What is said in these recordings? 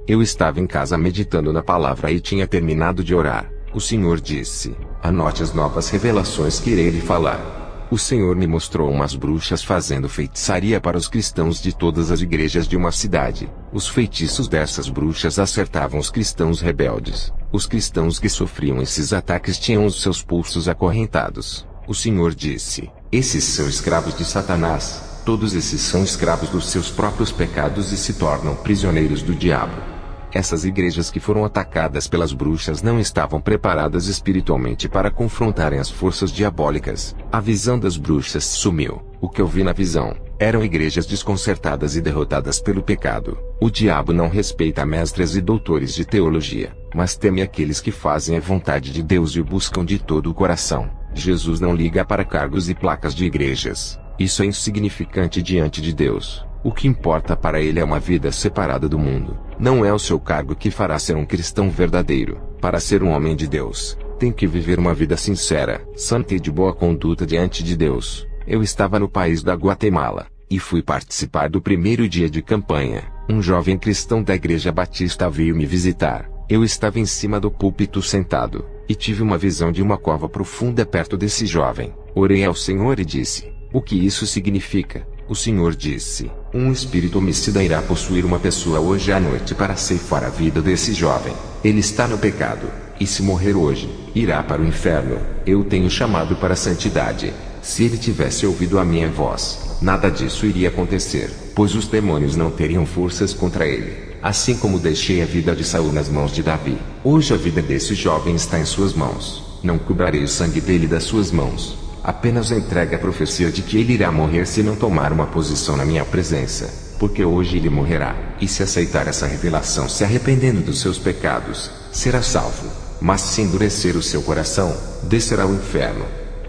Eu estava em casa meditando na palavra e tinha terminado de orar. O Senhor disse: anote as novas revelações que irei lhe falar. O Senhor me mostrou umas bruxas fazendo feitiçaria para os cristãos de todas as igrejas de uma cidade. Os feitiços dessas bruxas acertavam os cristãos rebeldes. Os cristãos que sofriam esses ataques tinham os seus pulsos acorrentados. O Senhor disse: esses são escravos de Satanás. Todos esses são escravos dos seus próprios pecados e se tornam prisioneiros do diabo. Essas igrejas que foram atacadas pelas bruxas não estavam preparadas espiritualmente para confrontarem as forças diabólicas. A visão das bruxas sumiu. O que eu vi na visão eram igrejas desconcertadas e derrotadas pelo pecado. O diabo não respeita mestres e doutores de teologia, mas teme aqueles que fazem a vontade de Deus e o buscam de todo o coração. Jesus não liga para cargos e placas de igrejas. Isso é insignificante diante de Deus. O que importa para ele é uma vida separada do mundo. Não é o seu cargo que fará ser um cristão verdadeiro. Para ser um homem de Deus, tem que viver uma vida sincera, santa e de boa conduta diante de Deus. Eu estava no país da Guatemala, e fui participar do primeiro dia de campanha. Um jovem cristão da igreja batista veio me visitar. Eu estava em cima do púlpito sentado, e tive uma visão de uma cova profunda perto desse jovem. Orei ao Senhor e disse: o que isso significa? O Senhor disse: um espírito homicida irá possuir uma pessoa hoje à noite para ceifar a vida desse jovem. Ele está no pecado, e se morrer hoje, irá para o inferno. Eu tenho chamado para a santidade. Se ele tivesse ouvido a minha voz, nada disso iria acontecer, pois os demônios não teriam forças contra ele. Assim como deixei a vida de Saul nas mãos de Davi, hoje a vida desse jovem está em suas mãos. Não cobrarei o sangue dele das suas mãos. Apenas entregue a profecia de que ele irá morrer se não tomar uma posição na minha presença, porque hoje ele morrerá, e se aceitar essa revelação se arrependendo dos seus pecados, será salvo. Mas se endurecer o seu coração, descerá ao inferno.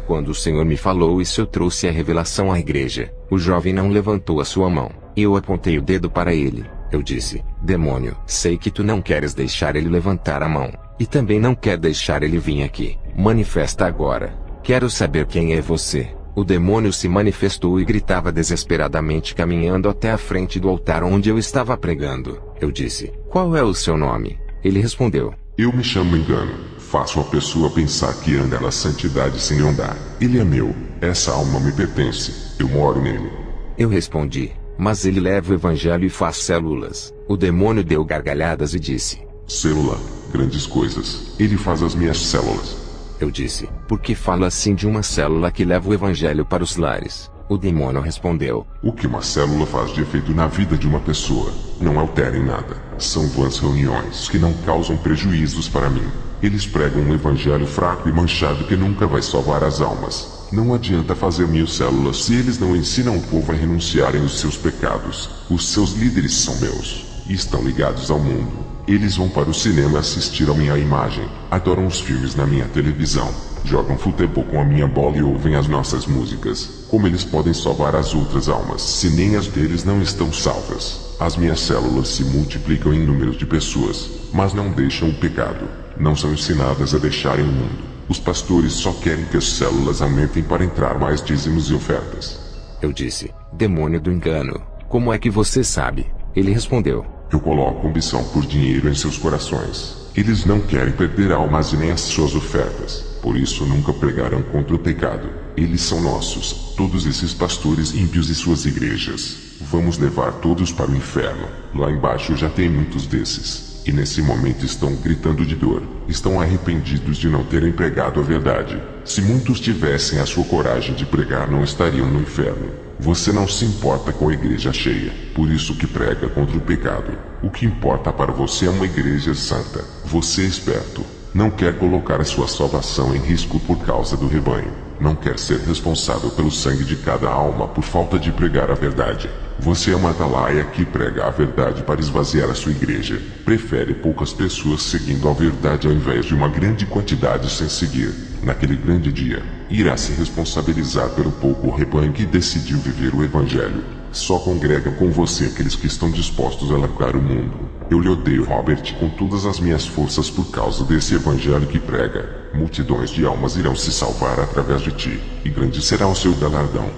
Quando o Senhor me falou isso, eu trouxe a revelação à igreja. O jovem não levantou a sua mão. Eu apontei o dedo para ele. Eu disse: demônio, sei que tu não queres deixar ele levantar a mão, e também não quer deixar ele vir aqui. Manifesta agora. Quero saber quem é você. O demônio se manifestou e gritava desesperadamente caminhando até a frente do altar onde eu estava pregando. Eu disse: qual é o seu nome? Ele respondeu: eu me chamo Engano. Faço a pessoa pensar que anda na santidade sem andar. Ele é meu. Essa alma me pertence. Eu moro nele. Eu respondi: mas ele leva o evangelho e faz células. O demônio deu gargalhadas e disse: célula, grandes coisas. Ele faz as minhas células. Eu disse: por que fala assim de uma célula que leva o evangelho para os lares? O demônio respondeu: o que uma célula faz de efeito na vida de uma pessoa não altera em nada. São vãs reuniões que não causam prejuízos para mim. Eles pregam um evangelho fraco e manchado que nunca vai salvar as almas. Não adianta fazer 1000 células se eles não ensinam o povo a renunciarem aos seus pecados. Os seus líderes são meus, e estão ligados ao mundo. Eles vão para o cinema assistir a minha imagem, adoram os filmes na minha televisão, jogam futebol com a minha bola e ouvem as nossas músicas. Como eles podem salvar as outras almas se nem as deles não estão salvas? As minhas células se multiplicam em números de pessoas, mas não deixam o pecado. Não são ensinadas a deixarem o mundo. Os pastores só querem que as células aumentem para entrar mais dízimos e ofertas. Eu disse: demônio do engano, como é que você sabe? Ele respondeu: eu coloco ambição por dinheiro em seus corações. Eles não querem perder almas e nem as suas ofertas. Por isso nunca pregarão contra o pecado. Eles são nossos, todos esses pastores ímpios e suas igrejas. Vamos levar todos para o inferno. Lá embaixo já tem muitos desses. E nesse momento estão gritando de dor. Estão arrependidos de não terem pregado a verdade. Se muitos tivessem a sua coragem de pregar, não estariam no inferno. Você não se importa com a igreja cheia, por isso que prega contra o pecado. O que importa para você é uma igreja santa. Você é esperto. Não quer colocar a sua salvação em risco por causa do rebanho. Não quer ser responsável pelo sangue de cada alma por falta de pregar a verdade. Você é uma atalaia que prega a verdade para esvaziar a sua igreja. Prefere poucas pessoas seguindo a verdade ao invés de uma grande quantidade sem seguir. Naquele grande dia, irá se responsabilizar pelo pouco rebanho que decidiu viver o evangelho. Só congregam com você aqueles que estão dispostos a largar o mundo. Eu lhe odeio, Robert, com todas as minhas forças por causa desse evangelho que prega. Multidões de almas irão se salvar através de ti, e grande será o seu galardão.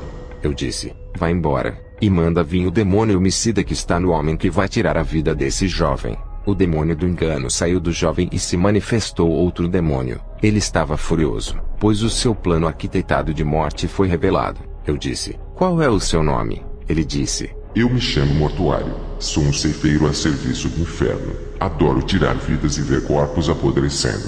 Eu disse: vá embora, e manda vir o demônio homicida que está no homem que vai tirar a vida desse jovem. O demônio do engano saiu do jovem e se manifestou outro demônio. Ele estava furioso, pois o seu plano arquitetado de morte foi revelado. Eu disse: qual é o seu nome? Ele disse: Eu me chamo Mortuário. Sou um ceifeiro a serviço do inferno. Adoro tirar vidas e ver corpos apodrecendo.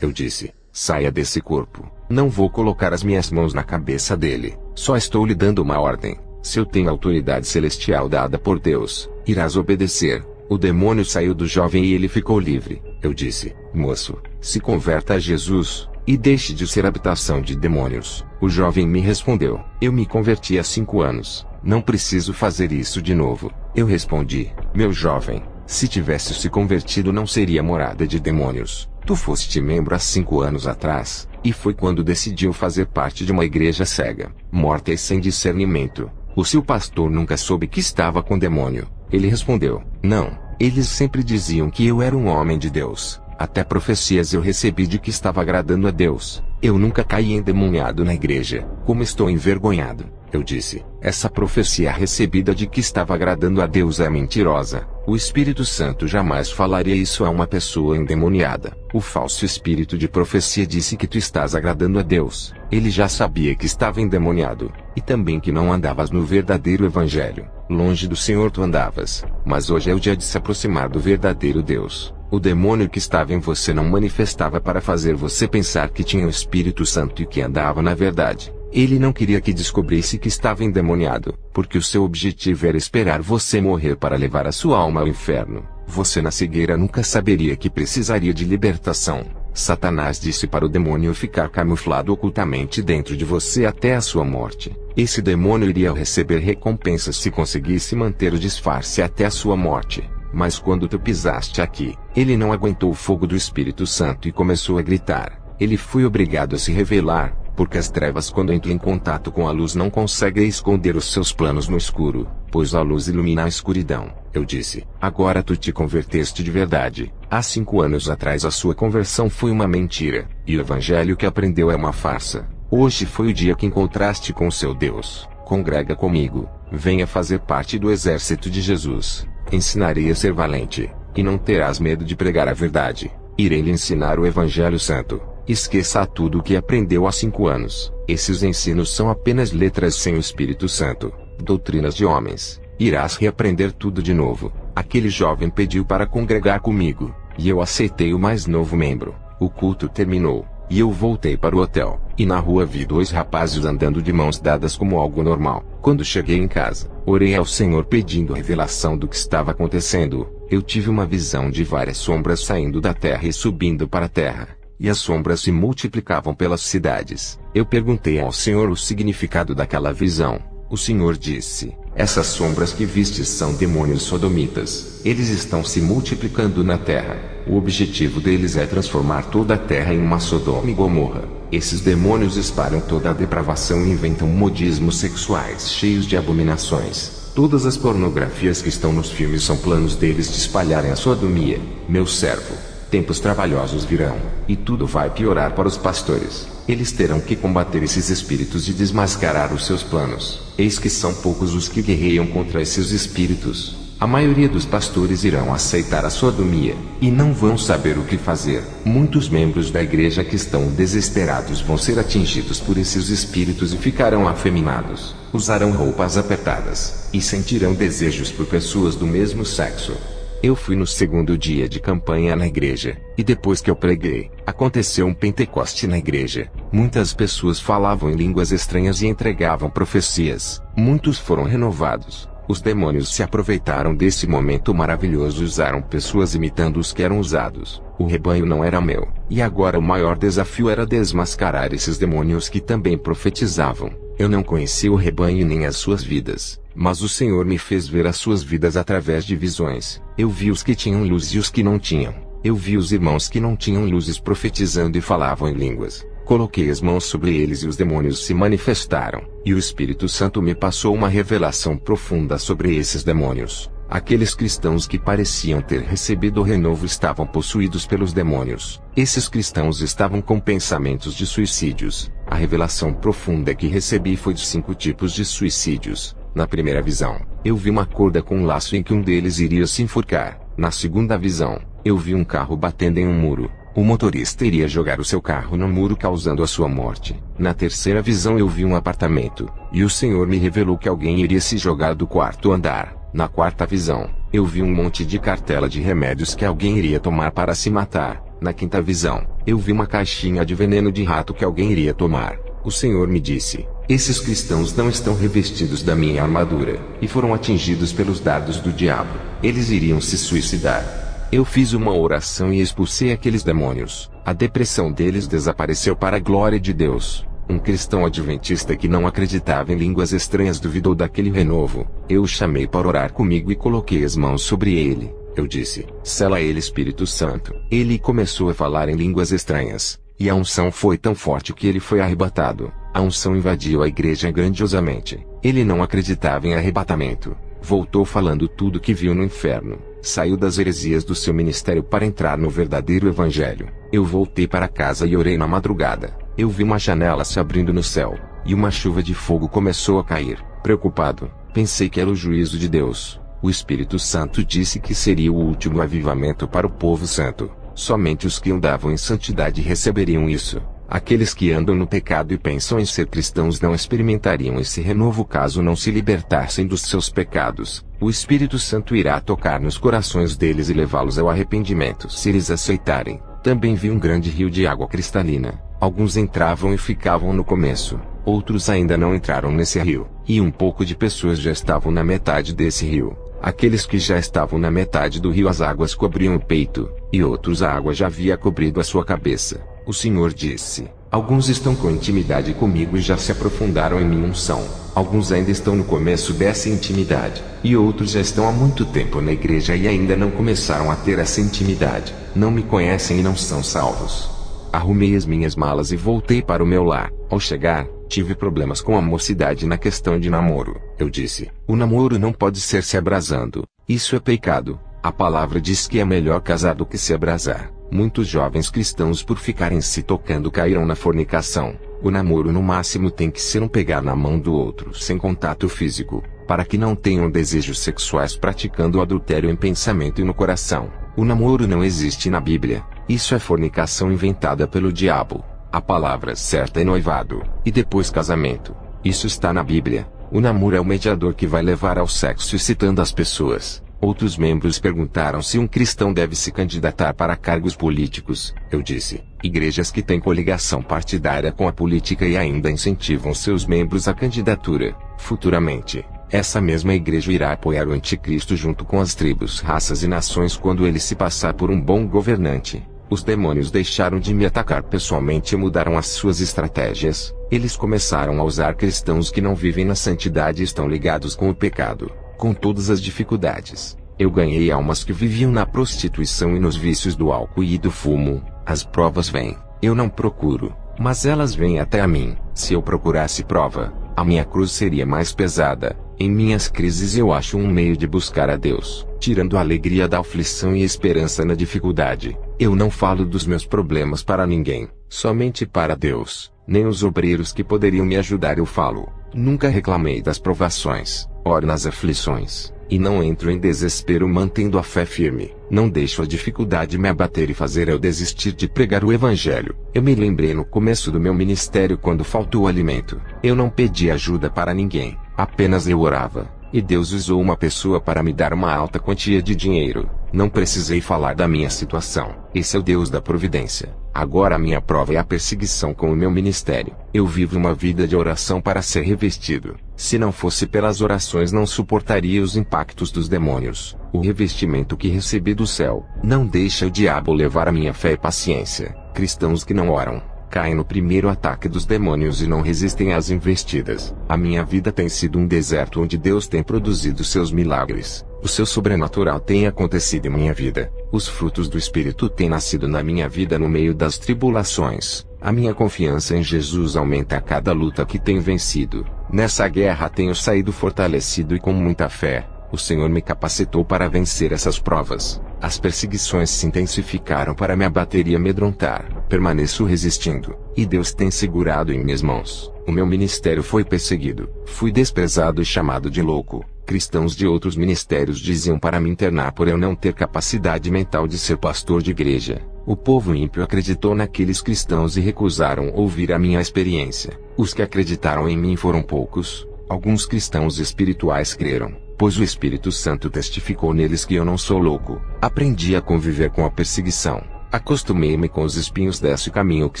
Eu disse: saia desse corpo. Não vou colocar as minhas mãos na cabeça dele. Só estou lhe dando uma ordem. Se eu tenho autoridade celestial dada por Deus, irás obedecer. O demônio saiu do jovem e ele ficou livre. Eu disse: moço, se converta a Jesus, e deixe de ser habitação de demônios. O jovem me respondeu: eu me converti há 5 anos. Não preciso fazer isso de novo. Eu respondi: meu jovem, se tivesse se convertido não seria morada de demônios. Tu foste membro há 5 anos atrás, e foi quando decidiu fazer parte de uma igreja cega, morta e sem discernimento. O seu pastor nunca soube que estava com demônio. Ele respondeu: não, eles sempre diziam que eu era um homem de Deus. Até profecias eu recebi de que estava agradando a Deus. Eu nunca caí endemoniado na igreja. Como estou envergonhado. Eu disse: essa profecia recebida de que estava agradando a Deus é mentirosa. O Espírito Santo jamais falaria isso a uma pessoa endemoniada. O falso espírito de profecia disse que tu estás agradando a Deus. Ele já sabia que estava endemoniado, e também que não andavas no verdadeiro evangelho. Longe do Senhor tu andavas, mas hoje é o dia de se aproximar do verdadeiro Deus. O demônio que estava em você não manifestava para fazer você pensar que tinha o Espírito Santo e que andava na verdade. Ele não queria que descobrisse que estava endemoniado, porque o seu objetivo era esperar você morrer para levar a sua alma ao inferno. Você na cegueira nunca saberia que precisaria de libertação. Satanás disse para o demônio ficar camuflado ocultamente dentro de você até a sua morte. Esse demônio iria receber recompensas se conseguisse manter o disfarce até a sua morte. Mas quando tu pisaste aqui, ele não aguentou o fogo do Espírito Santo e começou a gritar. Ele foi obrigado a se revelar, porque as trevas quando entram em contato com a luz não conseguem esconder os seus planos no escuro, pois a luz ilumina a escuridão. Eu disse: agora tu te converteste de verdade. Há 5 anos atrás a sua conversão foi uma mentira, e o evangelho que aprendeu é uma farsa. Hoje foi o dia que encontraste com o seu Deus. Congrega comigo, venha fazer parte do exército de Jesus. Ensinarei a ser valente, e não terás medo de pregar a verdade. Irei lhe ensinar o Evangelho Santo. Esqueça tudo o que aprendeu há 5 anos. Esses ensinos são apenas letras sem o Espírito Santo, doutrinas de homens. Irás reaprender tudo de novo. Aquele jovem pediu para congregar comigo, e eu aceitei o mais novo membro. O culto terminou, e eu voltei para o hotel, e na rua vi 2 rapazes andando de mãos dadas como algo normal. Quando cheguei em casa, orei ao Senhor pedindo revelação do que estava acontecendo. Eu tive uma visão de várias sombras saindo da terra e subindo para a terra, e as sombras se multiplicavam pelas cidades. Eu perguntei ao Senhor o significado daquela visão. O Senhor disse: essas sombras que vistes são demônios sodomitas. Eles estão se multiplicando na terra. O objetivo deles é transformar toda a terra em uma Sodoma e Gomorra. Esses demônios espalham toda a depravação e inventam modismos sexuais cheios de abominações. Todas as pornografias que estão nos filmes são planos deles de espalharem a sodomia. Meu servo, tempos trabalhosos virão, e tudo vai piorar para os pastores. Eles terão que combater esses espíritos e desmascarar os seus planos. Eis que são poucos os que guerreiam contra esses espíritos. A maioria dos pastores irão aceitar a sodomia, e não vão saber o que fazer. Muitos membros da igreja que estão desesperados vão ser atingidos por esses espíritos e ficarão afeminados. Usarão roupas apertadas, e sentirão desejos por pessoas do mesmo sexo. Eu fui no 2º dia de campanha na igreja, e depois que eu preguei, aconteceu um Pentecoste na igreja. Muitas pessoas falavam em línguas estranhas e entregavam profecias. Muitos foram renovados. Os demônios se aproveitaram desse momento maravilhoso e usaram pessoas imitando os que eram usados. O rebanho não era meu, e agora o maior desafio era desmascarar esses demônios que também profetizavam. Eu não conhecia o rebanho nem as suas vidas, mas o Senhor me fez ver as suas vidas através de visões. Eu vi os que tinham luz e os que não tinham. Eu vi os irmãos que não tinham luzes profetizando e falavam em línguas. Coloquei as mãos sobre eles e os demônios se manifestaram, e o Espírito Santo me passou uma revelação profunda sobre esses demônios. Aqueles cristãos que pareciam ter recebido o renovo estavam possuídos pelos demônios. Esses cristãos estavam com pensamentos de suicídios. A revelação profunda que recebi foi de 5 tipos de suicídios. Na primeira visão, eu vi uma corda com um laço em que um deles iria se enforcar. Na segunda visão, eu vi um carro batendo em um muro. O motorista iria jogar o seu carro no muro causando a sua morte. Na terceira visão eu vi um apartamento, e o Senhor me revelou que alguém iria se jogar do quarto andar. Na quarta visão, eu vi um monte de cartela de remédios que alguém iria tomar para se matar. Na quinta visão, eu vi uma caixinha de veneno de rato que alguém iria tomar. O Senhor me disse: esses cristãos não estão revestidos da minha armadura, e foram atingidos pelos dardos do diabo. Eles iriam se suicidar. Eu fiz uma oração e expulsei aqueles demônios. A depressão deles desapareceu para a glória de Deus. Um cristão adventista que não acreditava em línguas estranhas duvidou daquele renovo. Eu o chamei para orar comigo e coloquei as mãos sobre ele. Eu disse: sela ele, Espírito Santo. Ele começou a falar em línguas estranhas, e a unção foi tão forte que ele foi arrebatado. A unção invadiu a igreja grandiosamente. Ele não acreditava em arrebatamento. Voltou falando tudo que viu no inferno. Saiu das heresias do seu ministério para entrar no verdadeiro evangelho. Eu voltei para casa e orei na madrugada. Eu vi uma janela se abrindo no céu, e uma chuva de fogo começou a cair. Preocupado, pensei que era o juízo de Deus. O Espírito Santo disse que seria o último avivamento para o povo santo. Somente os que andavam em santidade receberiam isso. Aqueles que andam no pecado e pensam em ser cristãos não experimentariam esse renovo caso não se libertassem dos seus pecados. O Espírito Santo irá tocar nos corações deles e levá-los ao arrependimento se eles aceitarem. Também vi um grande rio de água cristalina. Alguns entravam e ficavam no começo. Outros ainda não entraram nesse rio. E um pouco de pessoas já estavam na metade desse rio. Aqueles que já estavam na metade do rio as águas cobriam o peito, e outros a água já havia cobrido a sua cabeça. O Senhor disse: alguns estão com intimidade comigo e já se aprofundaram em minha unção. Alguns ainda estão no começo dessa intimidade, e outros já estão há muito tempo na igreja e ainda não começaram a ter essa intimidade. Não me conhecem e não são salvos. Arrumei as minhas malas e voltei para o meu lar. Ao chegar, tive problemas com a mocidade na questão de namoro. Eu disse: o namoro não pode ser se abrasando. Isso é pecado. A palavra diz que é melhor casar do que se abrasar. Muitos jovens cristãos por ficarem se tocando caíram na fornicação. O namoro no máximo tem que ser um pegar na mão do outro sem contato físico, para que não tenham desejos sexuais praticando o adultério em pensamento e no coração. O namoro não existe na Bíblia. Isso é fornicação inventada pelo diabo. A palavra certa é noivado, e depois casamento. Isso está na Bíblia. O namoro é o mediador que vai levar ao sexo excitando as pessoas. Outros membros perguntaram se um cristão deve se candidatar para cargos políticos. Eu disse: igrejas que têm coligação partidária com a política e ainda incentivam seus membros à candidatura, futuramente, essa mesma igreja irá apoiar o anticristo junto com as tribos, raças e nações quando ele se passar por um bom governante. Os demônios deixaram de me atacar pessoalmente e mudaram as suas estratégias. Eles começaram a usar cristãos que não vivem na santidade e estão ligados com o pecado. Com todas as dificuldades, eu ganhei almas que viviam na prostituição e nos vícios do álcool e do fumo. As provas vêm, eu não procuro, mas elas vêm até a mim. Se eu procurasse prova, a minha cruz seria mais pesada. Em minhas crises eu acho um meio de buscar a Deus, tirando a alegria da aflição e a esperança na dificuldade. Eu não falo dos meus problemas para ninguém, somente para Deus. Nem os obreiros que poderiam me ajudar eu falo. Nunca reclamei das provações, oro nas aflições, e não entro em desespero mantendo a fé firme. Não deixo a dificuldade me abater e fazer eu desistir de pregar o evangelho. Eu me lembrei no começo do meu ministério quando faltou alimento. Eu não pedi ajuda para ninguém, apenas eu orava, e Deus usou uma pessoa para me dar uma alta quantia de dinheiro. Não precisei falar da minha situação. Esse é o Deus da providência. Agora a minha prova é a perseguição com o meu ministério. Eu vivo uma vida de oração para ser revestido. Se não fosse pelas orações não suportaria os impactos dos demônios. O revestimento que recebi do céu não deixa o diabo levar a minha fé e paciência. Cristãos que não oram caem no primeiro ataque dos demônios e não resistem às investidas. A minha vida tem sido um deserto onde Deus tem produzido seus milagres. O seu sobrenatural tem acontecido em minha vida. Os frutos do Espírito têm nascido na minha vida no meio das tribulações. A minha confiança em Jesus aumenta a cada luta que tenho vencido. Nessa guerra tenho saído fortalecido e com muita fé. O Senhor me capacitou para vencer essas provas. As perseguições se intensificaram para me abater e amedrontar. Permaneço resistindo, e Deus tem segurado em minhas mãos. O meu ministério foi perseguido. Fui desprezado e chamado de louco. Cristãos de outros ministérios diziam para me internar por eu não ter capacidade mental de ser pastor de igreja. O povo ímpio acreditou naqueles cristãos e recusaram ouvir a minha experiência. Os que acreditaram em mim foram poucos. Alguns cristãos espirituais creram, pois o Espírito Santo testificou neles que eu não sou louco. Aprendi a conviver com a perseguição. Acostumei-me com os espinhos desse caminho que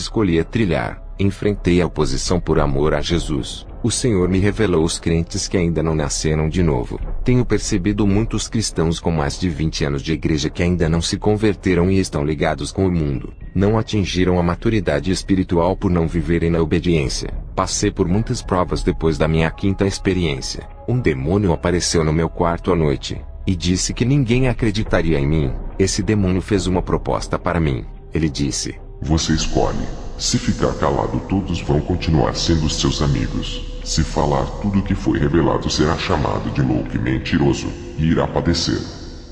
escolhia trilhar. Enfrentei a oposição por amor a Jesus. O Senhor me revelou os crentes que ainda não nasceram de novo. Tenho percebido muitos cristãos com mais de 20 anos de igreja que ainda não se converteram e estão ligados com o mundo. Não atingiram a maturidade espiritual por não viverem na obediência. Passei por muitas provas depois da minha quinta experiência. Um demônio apareceu no meu quarto à noite e disse que ninguém acreditaria em mim. Esse demônio fez uma proposta para mim. Ele disse: Você escolhe. Se ficar calado, todos vão continuar sendo seus amigos. Se falar tudo o que foi revelado, será chamado de louco e mentiroso, e irá padecer.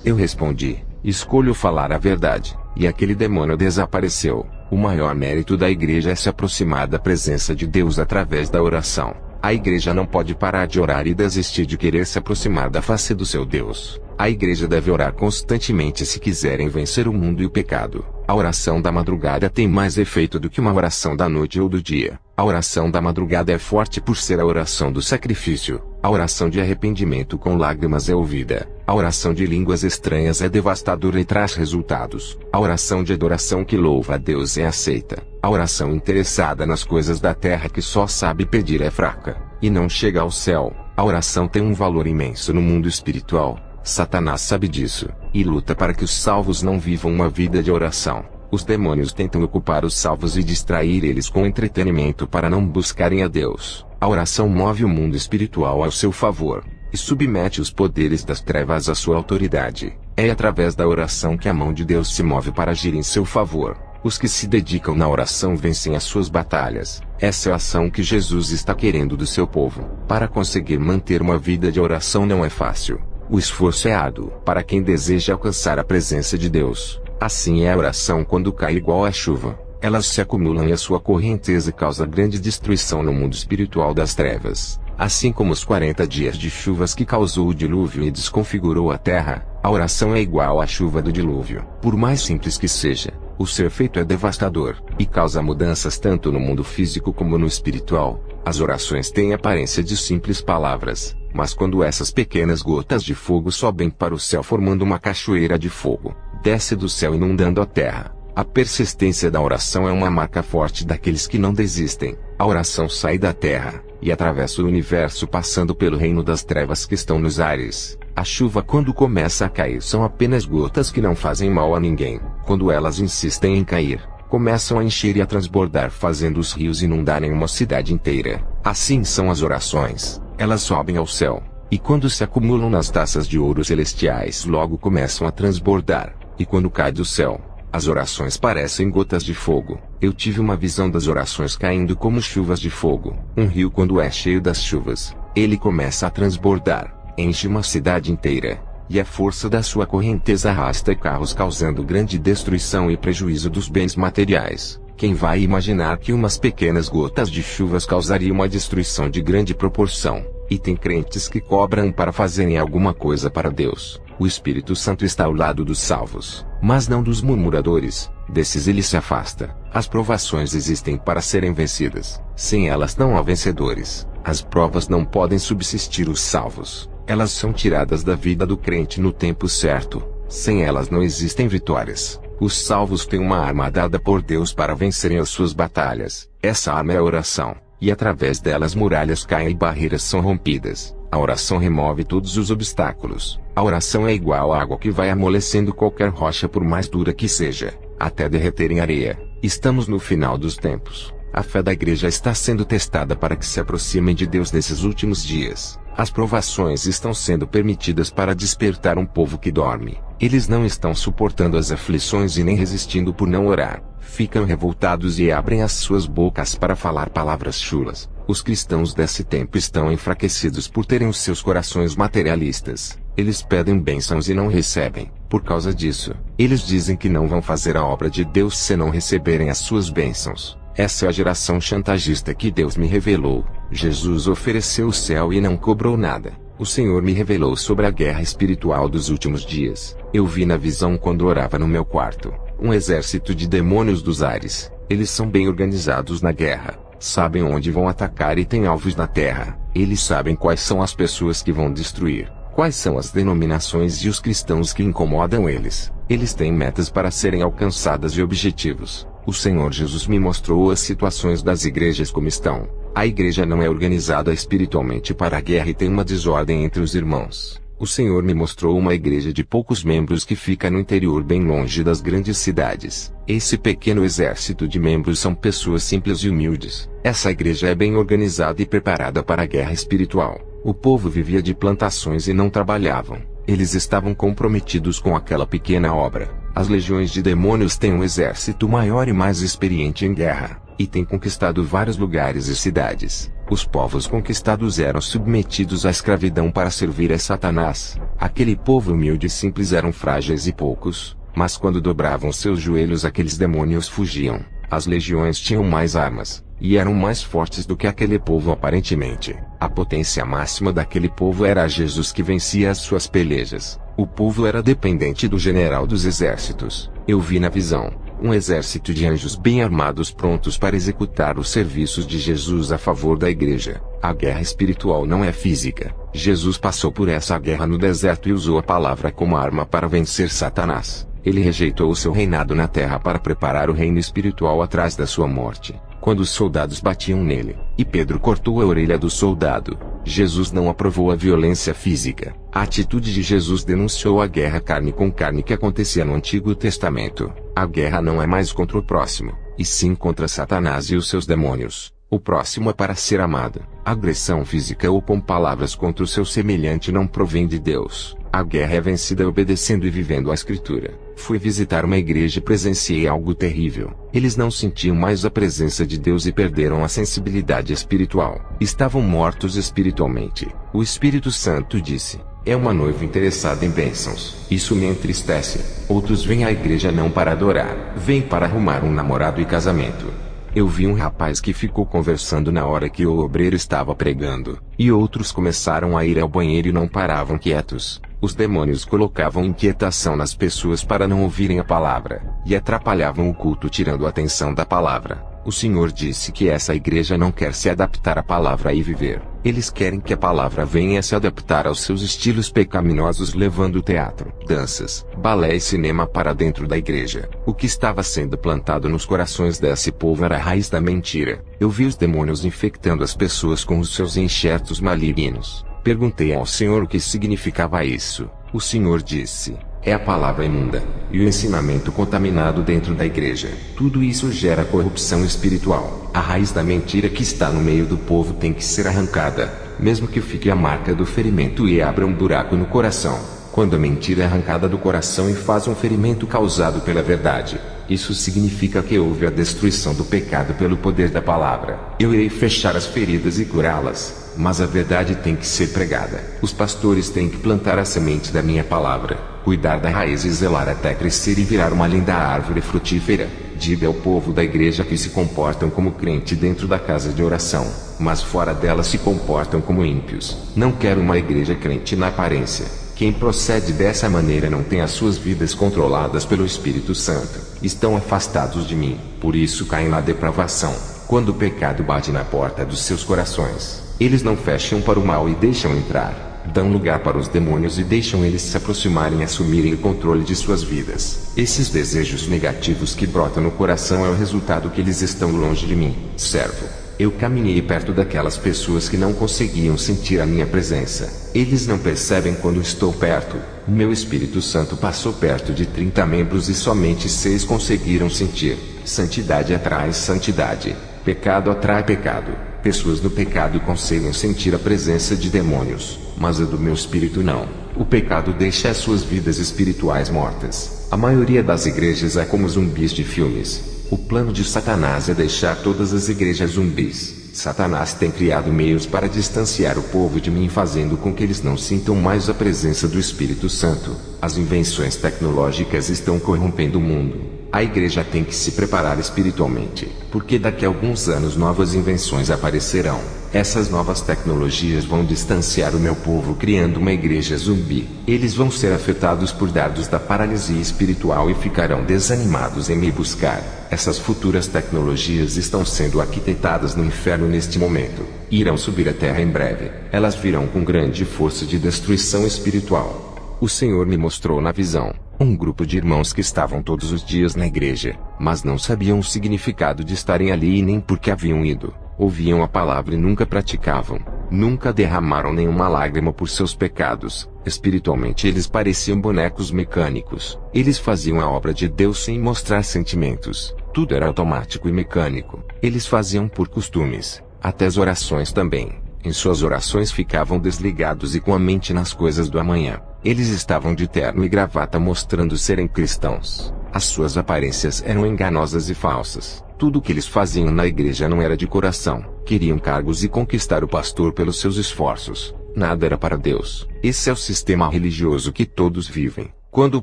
Eu respondi: escolho falar a verdade. E aquele demônio desapareceu. O maior mérito da igreja é se aproximar da presença de Deus através da oração. A igreja não pode parar de orar e desistir de querer se aproximar da face do seu Deus. A igreja deve orar constantemente se quiserem vencer o mundo e o pecado. A oração da madrugada tem mais efeito do que uma oração da noite ou do dia. A oração da madrugada é forte por ser a oração do sacrifício. A oração de arrependimento com lágrimas é ouvida. A oração de línguas estranhas é devastadora e traz resultados. A oração de adoração que louva a Deus é aceita. A oração interessada nas coisas da terra que só sabe pedir é fraca e não chega ao céu. A oração tem um valor imenso no mundo espiritual. Satanás sabe disso, e luta para que os salvos não vivam uma vida de oração. Os demônios tentam ocupar os salvos e distrair eles com entretenimento para não buscarem a Deus. A oração move o mundo espiritual ao seu favor, e submete os poderes das trevas à sua autoridade. É através da oração que a mão de Deus se move para agir em seu favor. Os que se dedicam na oração vencem as suas batalhas. Essa é a ação que Jesus está querendo do seu povo. Para conseguir manter uma vida de oração não é fácil. O esforço é árduo para quem deseja alcançar a presença de Deus. Assim é a oração quando cai igual a chuva. Elas se acumulam e a sua correnteza causa grande destruição no mundo espiritual das trevas. Assim como os 40 dias de chuvas que causou o dilúvio e desconfigurou a terra, a oração é igual à chuva do dilúvio. Por mais simples que seja, o seu efeito é devastador, e causa mudanças tanto no mundo físico como no espiritual. As orações têm aparência de simples palavras, mas quando essas pequenas gotas de fogo sobem para o céu formando uma cachoeira de fogo, desce do céu inundando a terra. A persistência da oração é uma marca forte daqueles que não desistem. A oração sai da terra e atravessa o universo passando pelo reino das trevas que estão nos ares. A chuva quando começa a cair são apenas gotas que não fazem mal a ninguém. Quando elas insistem em cair, começam a encher e a transbordar fazendo os rios inundarem uma cidade inteira. Assim são as orações. Elas sobem ao céu, e quando se acumulam nas taças de ouro celestiais logo começam a transbordar, e quando cai do céu, as orações parecem gotas de fogo. Eu tive uma visão das orações caindo como chuvas de fogo. Um rio quando é cheio das chuvas, ele começa a transbordar, enche uma cidade inteira, e a força da sua correnteza arrasta carros causando grande destruição e prejuízo dos bens materiais. Quem vai imaginar que umas pequenas gotas de chuvas causariam uma destruição de grande proporção? E tem crentes que cobram para fazerem alguma coisa para Deus. O Espírito Santo está ao lado dos salvos, mas não dos murmuradores. Desses ele se afasta. As provações existem para serem vencidas. Sem elas não há vencedores. As provas não podem subsistir os salvos. Elas são tiradas da vida do crente no tempo certo. Sem elas não existem vitórias. Os salvos têm uma arma dada por Deus para vencerem as suas batalhas. Essa arma é a oração, e através delas muralhas caem e barreiras são rompidas. A oração remove todos os obstáculos. A oração é igual à água que vai amolecendo qualquer rocha por mais dura que seja, até derreter em areia. Estamos no final dos tempos. A fé da igreja está sendo testada para que se aproximem de Deus nesses últimos dias. As provações estão sendo permitidas para despertar um povo que dorme. Eles não estão suportando as aflições e nem resistindo por não orar. Ficam revoltados e abrem as suas bocas para falar palavras chulas. Os cristãos desse tempo estão enfraquecidos por terem os seus corações materialistas. Eles pedem bênçãos e não recebem. Por causa disso, eles dizem que não vão fazer a obra de Deus se não receberem as suas bênçãos. Essa é a geração chantagista que Deus me revelou. Jesus ofereceu o céu e não cobrou nada. O Senhor me revelou sobre a guerra espiritual dos últimos dias. Eu vi na visão quando orava no meu quarto, um exército de demônios dos ares. Eles são bem organizados na guerra. Sabem onde vão atacar e têm alvos na terra. Eles sabem quais são as pessoas que vão destruir. Quais são as denominações e os cristãos que incomodam eles. Eles têm metas para serem alcançadas e objetivos. O Senhor Jesus me mostrou as situações das igrejas como estão. A igreja não é organizada espiritualmente para a guerra e tem uma desordem entre os irmãos. O Senhor me mostrou uma igreja de poucos membros que fica no interior bem longe das grandes cidades. Esse pequeno exército de membros são pessoas simples e humildes. Essa igreja é bem organizada e preparada para a guerra espiritual. O povo vivia de plantações e não trabalhavam. Eles estavam comprometidos com aquela pequena obra. As legiões de demônios têm um exército maior e mais experiente em guerra, e têm conquistado vários lugares e cidades. Os povos conquistados eram submetidos à escravidão para servir a Satanás. Aquele povo humilde e simples eram frágeis e poucos, mas quando dobravam seus joelhos aqueles demônios fugiam. As legiões tinham mais armas, e eram mais fortes do que aquele povo aparentemente. A potência máxima daquele povo era Jesus que vencia as suas pelejas. O povo era dependente do general dos exércitos. Eu vi na visão um exército de anjos bem armados prontos para executar os serviços de Jesus a favor da igreja. A guerra espiritual não é física. Jesus passou por essa guerra no deserto e usou a palavra como arma para vencer Satanás. Ele rejeitou o seu reinado na terra para preparar o reino espiritual atrás da sua morte. Quando os soldados batiam nele, e Pedro cortou a orelha do soldado, Jesus não aprovou a violência física. A atitude de Jesus denunciou a guerra carne com carne que acontecia no Antigo Testamento. A guerra não é mais contra o próximo, e sim contra Satanás e os seus demônios. O próximo é para ser amado. A agressão física ou com palavras contra o seu semelhante não provém de Deus. A guerra é vencida obedecendo e vivendo a Escritura. Fui visitar uma igreja e presenciei algo terrível. Eles não sentiam mais a presença de Deus e perderam a sensibilidade espiritual. Estavam mortos espiritualmente. O Espírito Santo disse: é uma noiva interessada em bênçãos. Isso me entristece. Outros vêm à igreja não para adorar, vêm para arrumar um namorado e casamento. Eu vi um rapaz que ficou conversando na hora que o obreiro estava pregando, e outros começaram a ir ao banheiro e não paravam quietos. Os demônios colocavam inquietação nas pessoas para não ouvirem a palavra, e atrapalhavam o culto tirando a atenção da palavra. O Senhor disse que essa igreja não quer se adaptar à palavra e viver. Eles querem que a palavra venha se adaptar aos seus estilos pecaminosos, levando teatro, danças, balé e cinema para dentro da igreja. O que estava sendo plantado nos corações desse povo era a raiz da mentira. Eu vi os demônios infectando as pessoas com os seus enxertos malignos. Perguntei ao Senhor o que significava isso. O Senhor disse: é a palavra imunda, e o ensinamento contaminado dentro da igreja. Tudo isso gera corrupção espiritual. A raiz da mentira que está no meio do povo tem que ser arrancada, mesmo que fique a marca do ferimento e abra um buraco no coração. Quando a mentira é arrancada do coração e faz um ferimento causado pela verdade, isso significa que houve a destruição do pecado pelo poder da palavra. Eu irei fechar as feridas e curá-las, mas a verdade tem que ser pregada. Os pastores têm que plantar a semente da minha palavra, cuidar da raiz e zelar até crescer e virar uma linda árvore frutífera. Diga ao povo da igreja que se comportam como crente dentro da casa de oração, mas fora dela se comportam como ímpios. Não quero uma igreja crente na aparência. Quem procede dessa maneira não tem as suas vidas controladas pelo Espírito Santo. Estão afastados de mim, por isso caem na depravação. Quando o pecado bate na porta dos seus corações, eles não fecham para o mal e deixam entrar. Dão lugar para os demônios e deixam eles se aproximarem e assumirem o controle de suas vidas. Esses desejos negativos que brotam no coração é o resultado que eles estão longe de mim, servo. Eu caminhei perto daquelas pessoas que não conseguiam sentir a minha presença. Eles não percebem quando estou perto. O meu Espírito Santo passou perto de 30 membros e somente 6 conseguiram sentir. Santidade atrai santidade. Pecado atrai pecado. Pessoas no pecado conseguem sentir a presença de demônios, mas a do meu espírito não. O pecado deixa as suas vidas espirituais mortas. A maioria das igrejas é como zumbis de filmes. O plano de Satanás é deixar todas as igrejas zumbis. Satanás tem criado meios para distanciar o povo de mim, fazendo com que eles não sintam mais a presença do Espírito Santo. As invenções tecnológicas estão corrompendo o mundo. A igreja tem que se preparar espiritualmente, porque daqui a alguns anos novas invenções aparecerão. Essas novas tecnologias vão distanciar o meu povo criando uma igreja zumbi. Eles vão ser afetados por dardos da paralisia espiritual e ficarão desanimados em me buscar. Essas futuras tecnologias estão sendo arquitetadas no inferno neste momento. Irão subir à terra em breve. Elas virão com grande força de destruição espiritual. O Senhor me mostrou na visão um grupo de irmãos que estavam todos os dias na igreja, mas não sabiam o significado de estarem ali e nem por que haviam ido. Ouviam a palavra e nunca praticavam. Nunca derramaram nenhuma lágrima por seus pecados. Espiritualmente eles pareciam bonecos mecânicos. Eles faziam a obra de Deus sem mostrar sentimentos. Tudo era automático e mecânico. Eles faziam por costumes. Até as orações também. Em suas orações ficavam desligados e com a mente nas coisas do amanhã. Eles estavam de terno e gravata mostrando serem cristãos. As suas aparências eram enganosas e falsas. Tudo o que eles faziam na igreja não era de coração. Queriam cargos e conquistar o pastor pelos seus esforços. Nada era para Deus. Esse é o sistema religioso que todos vivem. Quando o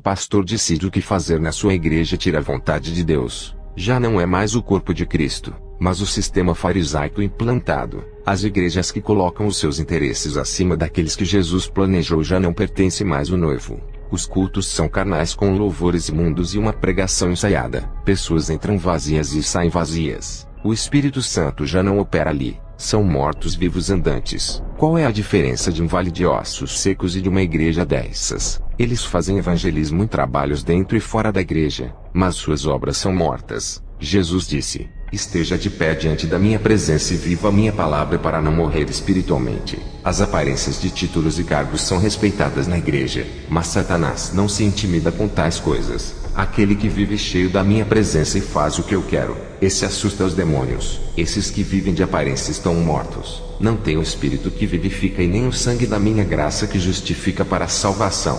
pastor decide o que fazer na sua igreja, tira a vontade de Deus. Já não é mais o corpo de Cristo, mas o sistema farisaico implantado. As igrejas que colocam os seus interesses acima daqueles que Jesus planejou já não pertence mais ao noivo. Os cultos são carnais com louvores imundos e uma pregação ensaiada. Pessoas entram vazias e saem vazias. O Espírito Santo já não opera ali. São mortos-vivos andantes. Qual é a diferença de um vale de ossos secos e de uma igreja dessas? Eles fazem evangelismo em trabalhos dentro e fora da igreja, mas suas obras são mortas. Jesus disse: esteja de pé diante da minha presença e viva a minha palavra para não morrer espiritualmente. As aparências de títulos e cargos são respeitadas na igreja, mas Satanás não se intimida com tais coisas. Aquele que vive cheio da minha presença e faz o que eu quero, esse assusta os demônios. Esses que vivem de aparência estão mortos. Não tem o Espírito que vivifica e nem o sangue da minha graça que justifica para a salvação.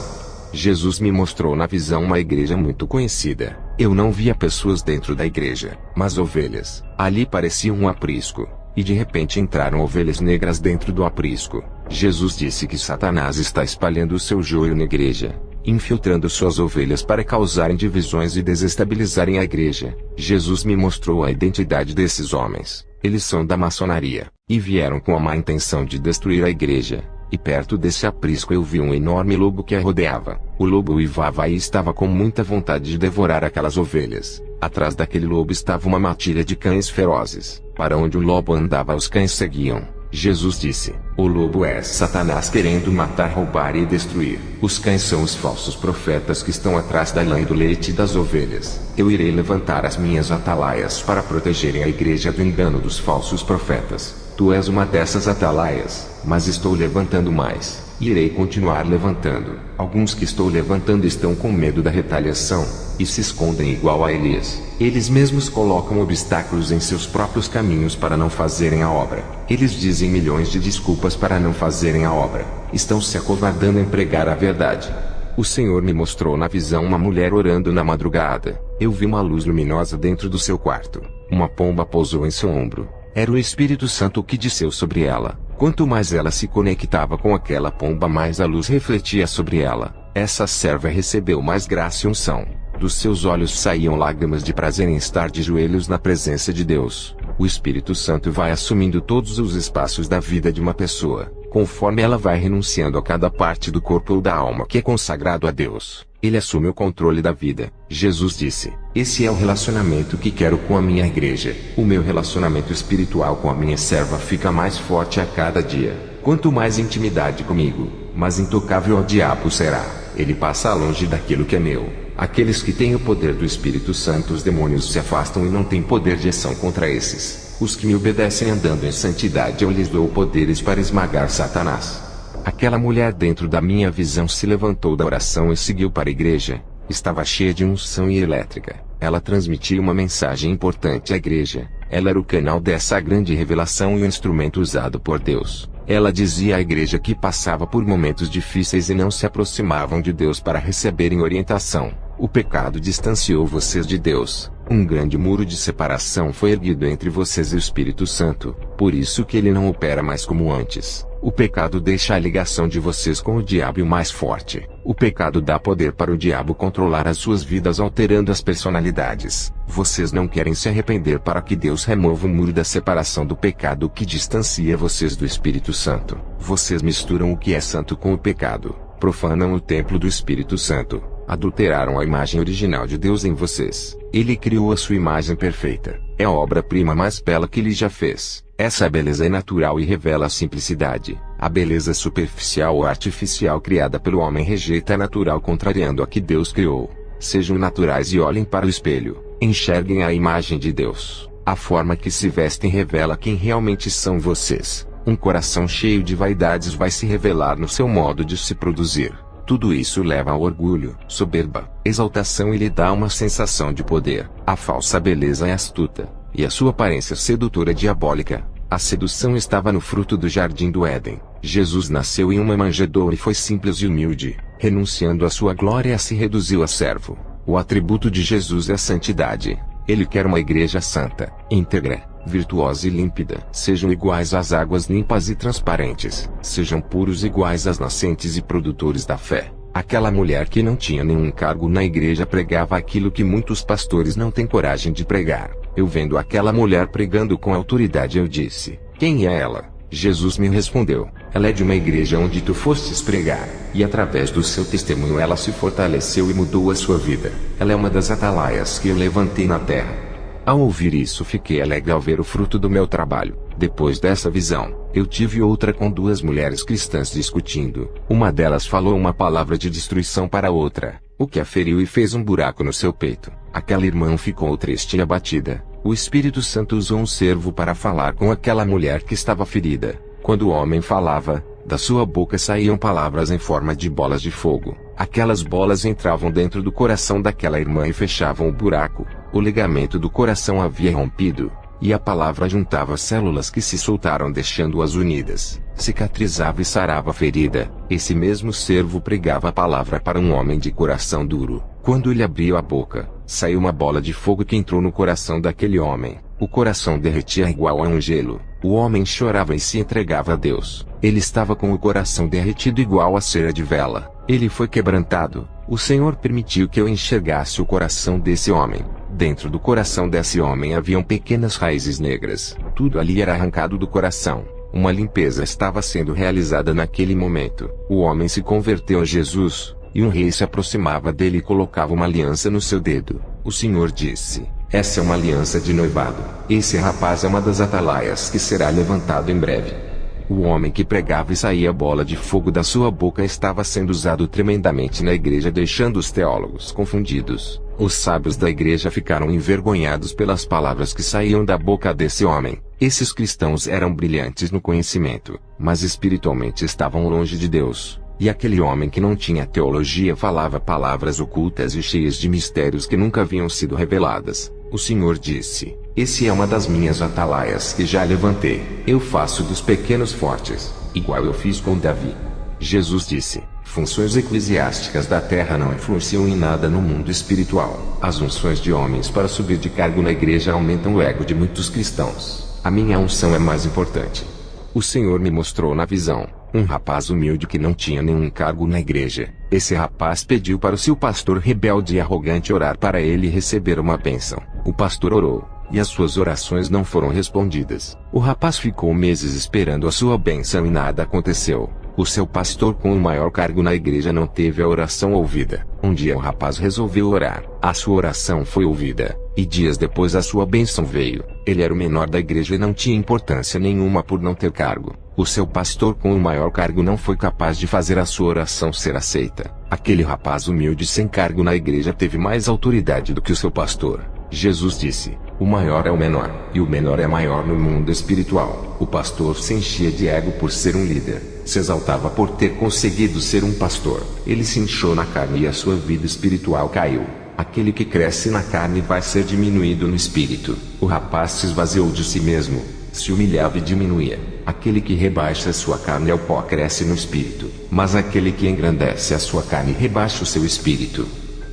Jesus me mostrou na visão uma igreja muito conhecida. Eu não via pessoas dentro da igreja, mas ovelhas. Ali parecia um aprisco. E de repente entraram ovelhas negras dentro do aprisco. Jesus disse que Satanás está espalhando o seu joio na igreja, infiltrando suas ovelhas para causarem divisões e desestabilizarem a igreja. Jesus me mostrou a identidade desses homens. Eles são da maçonaria, e vieram com a má intenção de destruir a igreja. E perto desse aprisco eu vi um enorme lobo que a rodeava. O lobo uivava e estava com muita vontade de devorar aquelas ovelhas. Atrás daquele lobo estava uma matilha de cães ferozes. Para onde o lobo andava, os cães seguiam. Jesus disse: o lobo é Satanás querendo matar, roubar e destruir. Os cães são os falsos profetas que estão atrás da lã e do leite das ovelhas. Eu irei levantar as minhas atalaias para protegerem a igreja do engano dos falsos profetas. Tu és uma dessas atalaias, mas estou levantando mais, e irei continuar levantando. Alguns que estou levantando estão com medo da retaliação, e se escondem igual a Elias. Eles mesmos colocam obstáculos em seus próprios caminhos para não fazerem a obra. Eles dizem milhões de desculpas para não fazerem a obra. Estão se acovardando em pregar a verdade. O Senhor me mostrou na visão uma mulher orando na madrugada. Eu vi uma luz luminosa dentro do seu quarto. Uma pomba pousou em seu ombro. Era o Espírito Santo que desceu sobre ela. Quanto mais ela se conectava com aquela pomba, mais a luz refletia sobre ela. Essa serva recebeu mais graça e unção. Dos seus olhos saíam lágrimas de prazer em estar de joelhos na presença de Deus. O Espírito Santo vai assumindo todos os espaços da vida de uma pessoa, conforme ela vai renunciando a cada parte do corpo ou da alma que é consagrado a Deus. Ele assume o controle da vida. Jesus disse: esse é o relacionamento que quero com a minha igreja. O meu relacionamento espiritual com a minha serva fica mais forte a cada dia. Quanto mais intimidade comigo, mais intocável ao diabo será. Ele passa longe daquilo que é meu. Aqueles que têm o poder do Espírito Santo, os demônios se afastam e não têm poder de ação contra esses. Os que me obedecem andando em santidade, eu lhes dou poderes para esmagar Satanás. Aquela mulher dentro da minha visão se levantou da oração e seguiu para a igreja. Estava cheia de unção e elétrica. Ela transmitia uma mensagem importante à igreja. Ela era o canal dessa grande revelação e o instrumento usado por Deus. Ela dizia à igreja que passava por momentos difíceis e não se aproximavam de Deus para receberem orientação. O pecado distanciou vocês de Deus. Um grande muro de separação foi erguido entre vocês e o Espírito Santo, por isso que ele não opera mais como antes. O pecado deixa a ligação de vocês com o diabo mais forte. O pecado dá poder para o diabo controlar as suas vidas, alterando as personalidades. Vocês não querem se arrepender para que Deus remova o muro da separação do pecado que distancia vocês do Espírito Santo. Vocês misturam o que é santo com o pecado, profanam o templo do Espírito Santo. Adulteraram a imagem original de Deus em vocês. Ele criou a sua imagem perfeita. É a obra-prima mais bela que ele já fez. Essa beleza é natural e revela a simplicidade. A beleza superficial ou artificial criada pelo homem rejeita a natural, contrariando a que Deus criou. Sejam naturais e olhem para o espelho. Enxerguem a imagem de Deus. A forma que se vestem revela quem realmente são vocês. Um coração cheio de vaidades vai se revelar no seu modo de se produzir. Tudo isso leva ao orgulho, soberba, exaltação e lhe dá uma sensação de poder. A falsa beleza é astuta, e a sua aparência sedutora é diabólica. A sedução estava no fruto do jardim do Éden. Jesus nasceu em uma manjedoura e foi simples e humilde. Renunciando à sua glória, se reduziu a servo. O atributo de Jesus é a santidade. Ele quer uma igreja santa, íntegra, virtuosa e límpida. Sejam iguais às águas limpas e transparentes. Sejam puros iguais às nascentes e produtores da fé. Aquela mulher que não tinha nenhum cargo na igreja pregava aquilo que muitos pastores não têm coragem de pregar. Eu vendo aquela mulher pregando com autoridade, eu disse: quem é ela? Jesus me respondeu: ela é de uma igreja onde tu fostes pregar, e através do seu testemunho ela se fortaleceu e mudou a sua vida. Ela é uma das atalaias que eu levantei na terra. Ao ouvir isso, fiquei alegre ao ver o fruto do meu trabalho. Depois dessa visão, eu tive outra com duas mulheres cristãs discutindo. Uma delas falou uma palavra de destruição para a outra, o que a feriu e fez um buraco no seu peito. Aquela irmã ficou triste e abatida. O Espírito Santo usou um servo para falar com aquela mulher que estava ferida. Quando o homem falava, da sua boca saíam palavras em forma de bolas de fogo. Aquelas bolas entravam dentro do coração daquela irmã e fechavam o buraco. O ligamento do coração havia rompido, e a palavra juntava células que se soltaram, deixando-as unidas. Cicatrizava e sarava a ferida. Esse mesmo servo pregava a palavra para um homem de coração duro. Quando ele abriu a boca, saiu uma bola de fogo que entrou no coração daquele homem. O coração derretia igual a um gelo. O homem chorava e se entregava a Deus. Ele estava com o coração derretido igual a cera de vela. Ele foi quebrantado. O Senhor permitiu que eu enxergasse o coração desse homem. Dentro do coração desse homem haviam pequenas raízes negras. Tudo ali era arrancado do coração. Uma limpeza estava sendo realizada naquele momento. O homem se converteu a Jesus, e um rei se aproximava dele e colocava uma aliança no seu dedo. O Senhor disse: essa é uma aliança de noivado. Esse rapaz é uma das atalaias que será levantado em breve. O homem que pregava e saía bola de fogo da sua boca estava sendo usado tremendamente na igreja, deixando os teólogos confundidos. Os sábios da igreja ficaram envergonhados pelas palavras que saíam da boca desse homem. Esses cristãos eram brilhantes no conhecimento, mas espiritualmente estavam longe de Deus. E aquele homem que não tinha teologia falava palavras ocultas e cheias de mistérios que nunca haviam sido reveladas. O Senhor disse: esse é uma das minhas atalaias que já levantei. Eu faço dos pequenos fortes, igual eu fiz com Davi. Jesus disse: funções eclesiásticas da terra não influenciam em nada no mundo espiritual. As unções de homens para subir de cargo na igreja aumentam o ego de muitos cristãos. A minha unção é mais importante. O Senhor me mostrou na visão um rapaz humilde que não tinha nenhum cargo na igreja. Esse rapaz pediu para o seu pastor rebelde e arrogante orar para ele receber uma bênção. O pastor orou, e as suas orações não foram respondidas. O rapaz ficou meses esperando a sua bênção e nada aconteceu. O seu pastor com o maior cargo na igreja não teve a oração ouvida. Um dia o rapaz resolveu orar. A sua oração foi ouvida, e dias depois a sua bênção veio. Ele era o menor da igreja e não tinha importância nenhuma por não ter cargo. O seu pastor com o maior cargo não foi capaz de fazer a sua oração ser aceita. Aquele rapaz humilde sem cargo na igreja teve mais autoridade do que o seu pastor. Jesus disse: o maior é o menor, e o menor é maior no mundo espiritual. O pastor se enchia de ego por ser um líder, se exaltava por ter conseguido ser um pastor. Ele se inchou na carne e a sua vida espiritual caiu. Aquele que cresce na carne vai ser diminuído no espírito. O rapaz se esvaziou de si mesmo, se humilhava e diminuía. Aquele que rebaixa a sua carne ao pó cresce no espírito, mas aquele que engrandece a sua carne rebaixa o seu espírito.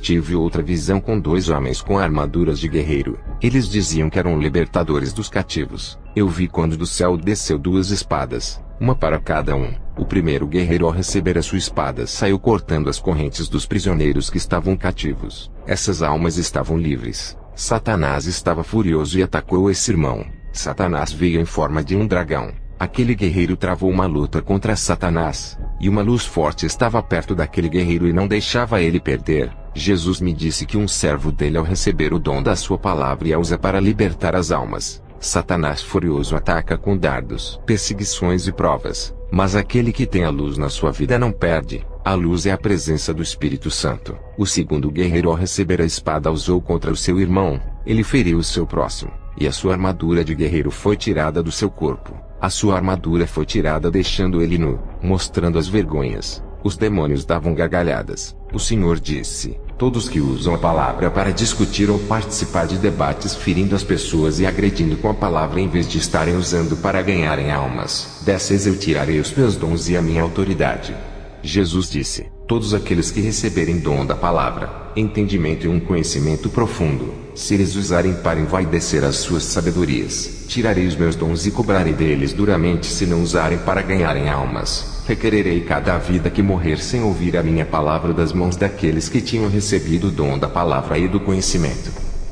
Tive outra visão com 2 homens com armaduras de guerreiro. Eles diziam que eram libertadores dos cativos. Eu vi quando do céu desceu 2 espadas, uma para cada um. O primeiro guerreiro, ao receber a sua espada, saiu cortando as correntes dos prisioneiros que estavam cativos. Essas almas estavam livres. Satanás estava furioso e atacou esse irmão. Satanás veio em forma de um dragão. Aquele guerreiro travou uma luta contra Satanás, e uma luz forte estava perto daquele guerreiro e não deixava ele perder. Jesus me disse que um servo dele, ao receber o dom da sua palavra, e a usa para libertar as almas. Satanás furioso ataca com dardos, perseguições e provas, mas aquele que tem a luz na sua vida não perde. A luz é a presença do Espírito Santo. O segundo guerreiro, ao receber a espada, usou contra o seu irmão. Ele feriu o seu próximo, e a sua armadura de guerreiro foi tirada do seu corpo. A sua armadura foi tirada, deixando ele nu, mostrando as vergonhas. Os demônios davam gargalhadas. O Senhor disse: todos que usam a palavra para discutir ou participar de debates, ferindo as pessoas e agredindo com a palavra em vez de estarem usando para ganharem almas, dessas eu tirarei os meus dons e a minha autoridade. Jesus disse: todos aqueles que receberem dom da palavra, entendimento e um conhecimento profundo, se eles usarem para envaidecer as suas sabedorias, tirarei os meus dons e cobrarei deles duramente se não usarem para ganharem almas. Requererei cada vida que morrer sem ouvir a minha palavra das mãos daqueles que tinham recebido o dom da palavra e do conhecimento.